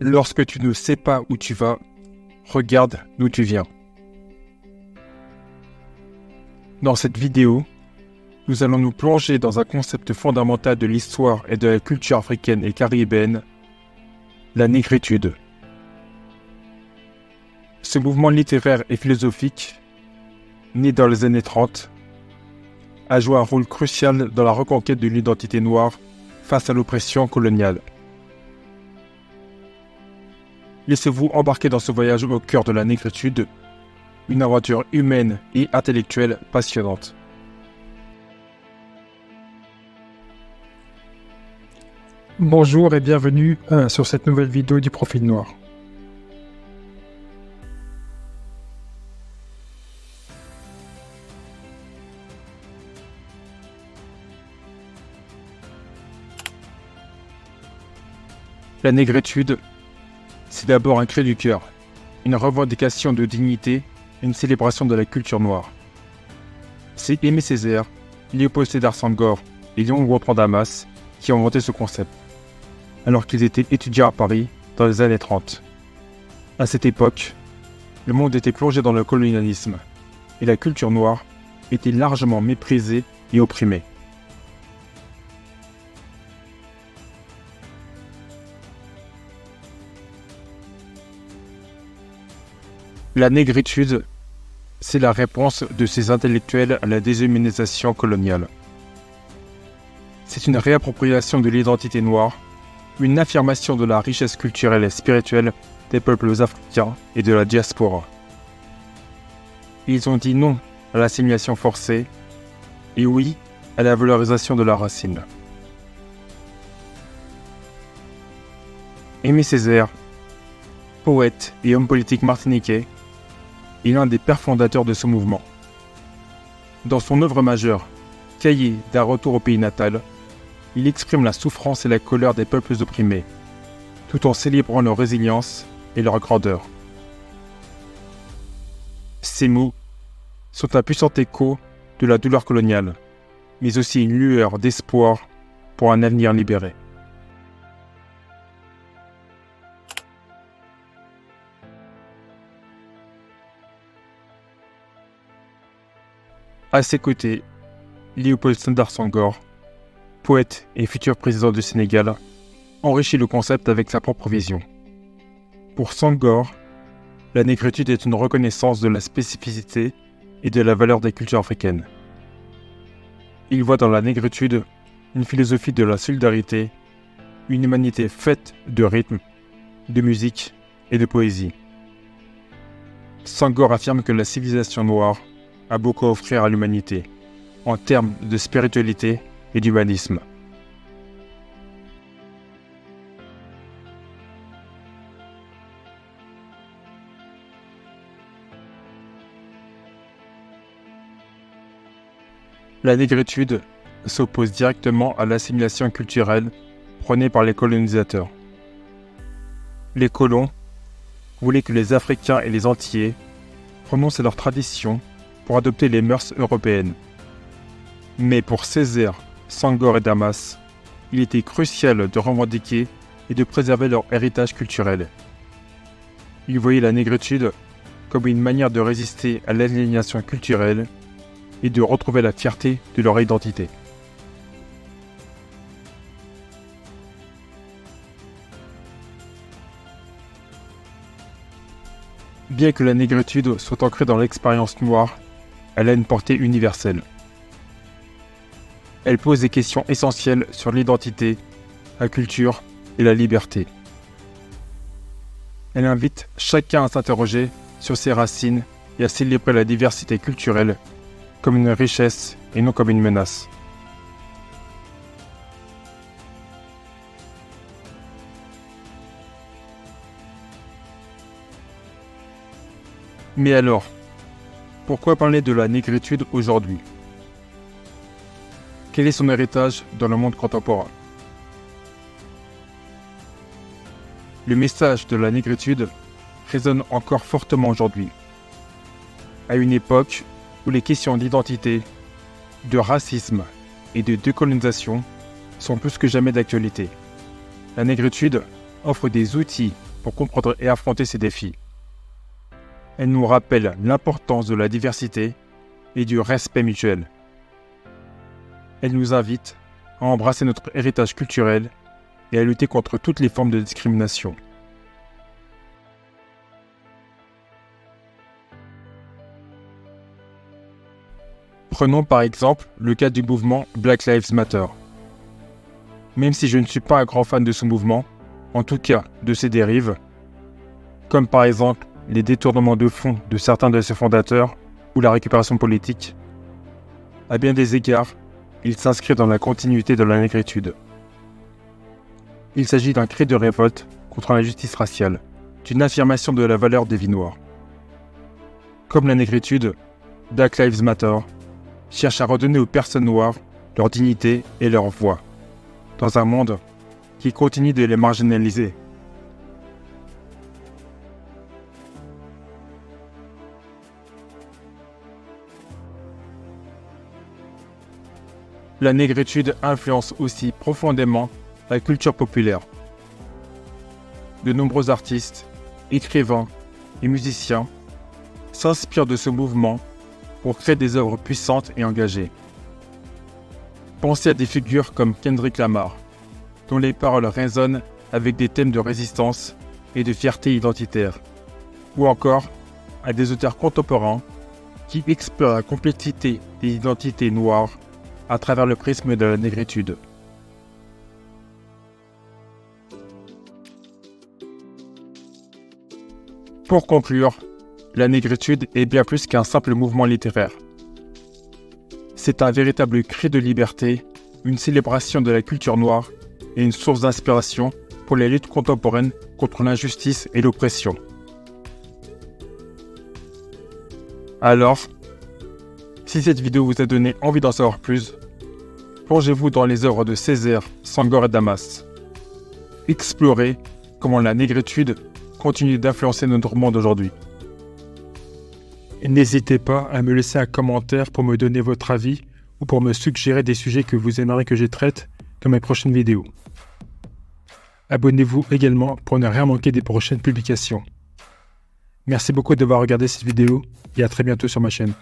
Lorsque tu ne sais pas où tu vas, regarde d'où tu viens. Dans cette vidéo, nous allons nous plonger dans un concept fondamental de l'histoire et de la culture africaine et caribéenne, la négritude. Ce mouvement littéraire et philosophique, né dans les années 30, a joué un rôle crucial dans la reconquête de l'identité noire face à l'oppression coloniale. Laissez-vous embarquer dans ce voyage au cœur de la négritude, une aventure humaine et intellectuelle passionnante. Bonjour et bienvenue sur cette nouvelle vidéo du Profil Noir. La négritude, c'est d'abord un cri du cœur, une revendication de dignité, une célébration de la culture noire. C'est Aimé Césaire, Léopold Sédar Senghor et Léon Gros Damas qui ont inventé ce concept, alors qu'ils étaient étudiants à Paris dans les années 30. À cette époque, le monde était plongé dans le colonialisme et la culture noire était largement méprisée et opprimée. La négritude, c'est la réponse de ces intellectuels à la déshumanisation coloniale. C'est une réappropriation de l'identité noire, une affirmation de la richesse culturelle et spirituelle des peuples africains et de la diaspora. Ils ont dit non à l'assimilation forcée et oui à la valorisation de la racine. Aimé Césaire, poète et homme politique martiniquais, est l'un des pères fondateurs de ce mouvement. Dans son œuvre majeure, Cahier d'un retour au pays natal, il exprime la souffrance et la colère des peuples opprimés, tout en célébrant leur résilience et leur grandeur. Ces mots sont un puissant écho de la douleur coloniale, mais aussi une lueur d'espoir pour un avenir libéré. À ses côtés, Léopold Sédar Senghor, poète et futur président du Sénégal, enrichit le concept avec sa propre vision. Pour Senghor, la négritude est une reconnaissance de la spécificité et de la valeur des cultures africaines. Il voit dans la négritude une philosophie de la solidarité, une humanité faite de rythme, de musique et de poésie. Senghor affirme que la civilisation noire a beaucoup à offrir à l'humanité, en termes de spiritualité et d'humanisme. La négritude s'oppose directement à l'assimilation culturelle prônée par les colonisateurs. Les colons voulaient que les Africains et les Antillais renoncent à leurs traditions pour adopter les mœurs européennes. Mais pour Césaire, Senghor et Damas, il était crucial de revendiquer et de préserver leur héritage culturel. Ils voyaient la négritude comme une manière de résister à l'aliénation culturelle et de retrouver la fierté de leur identité. Bien que la négritude soit ancrée dans l'expérience noire, elle a une portée universelle. Elle pose des questions essentielles sur l'identité, la culture et la liberté. Elle invite chacun à s'interroger sur ses racines et à célébrer la diversité culturelle comme une richesse et non comme une menace. Mais alors, pourquoi parler de la négritude aujourd'hui ? Quel est son héritage dans le monde contemporain ? Le message de la négritude résonne encore fortement aujourd'hui, à une époque où les questions d'identité, de racisme et de décolonisation sont plus que jamais d'actualité. La négritude offre des outils pour comprendre et affronter ces défis. Elle nous rappelle l'importance de la diversité et du respect mutuel. Elle nous invite à embrasser notre héritage culturel et à lutter contre toutes les formes de discrimination. Prenons par exemple le cas du mouvement Black Lives Matter. Même si je ne suis pas un grand fan de ce mouvement, en tout cas de ses dérives, comme par exemple les détournements de fonds de certains de ses fondateurs ou la récupération politique, à bien des égards, il s'inscrit dans la continuité de la négritude. Il s'agit d'un cri de révolte contre l'injustice raciale, d'une affirmation de la valeur des vies noires. Comme la négritude, Black Lives Matter cherche à redonner aux personnes noires leur dignité et leur voix, dans un monde qui continue de les marginaliser. La négritude influence aussi profondément la culture populaire. De nombreux artistes, écrivains et musiciens s'inspirent de ce mouvement pour créer des œuvres puissantes et engagées. Pensez à des figures comme Kendrick Lamar, dont les paroles résonnent avec des thèmes de résistance et de fierté identitaire, ou encore à des auteurs contemporains qui explorent la complexité des identités noires à travers le prisme de la négritude. Pour conclure, la négritude est bien plus qu'un simple mouvement littéraire. C'est un véritable cri de liberté, une célébration de la culture noire et une source d'inspiration pour les luttes contemporaines contre l'injustice et l'oppression. Alors, si cette vidéo vous a donné envie d'en savoir plus, plongez-vous dans les œuvres de Césaire, Senghor et Damas. Explorez comment la négritude continue d'influencer notre monde aujourd'hui. Et n'hésitez pas à me laisser un commentaire pour me donner votre avis ou pour me suggérer des sujets que vous aimeriez que je traite dans mes prochaines vidéos. Abonnez-vous également pour ne rien manquer des prochaines publications. Merci beaucoup d'avoir regardé cette vidéo et à très bientôt sur ma chaîne.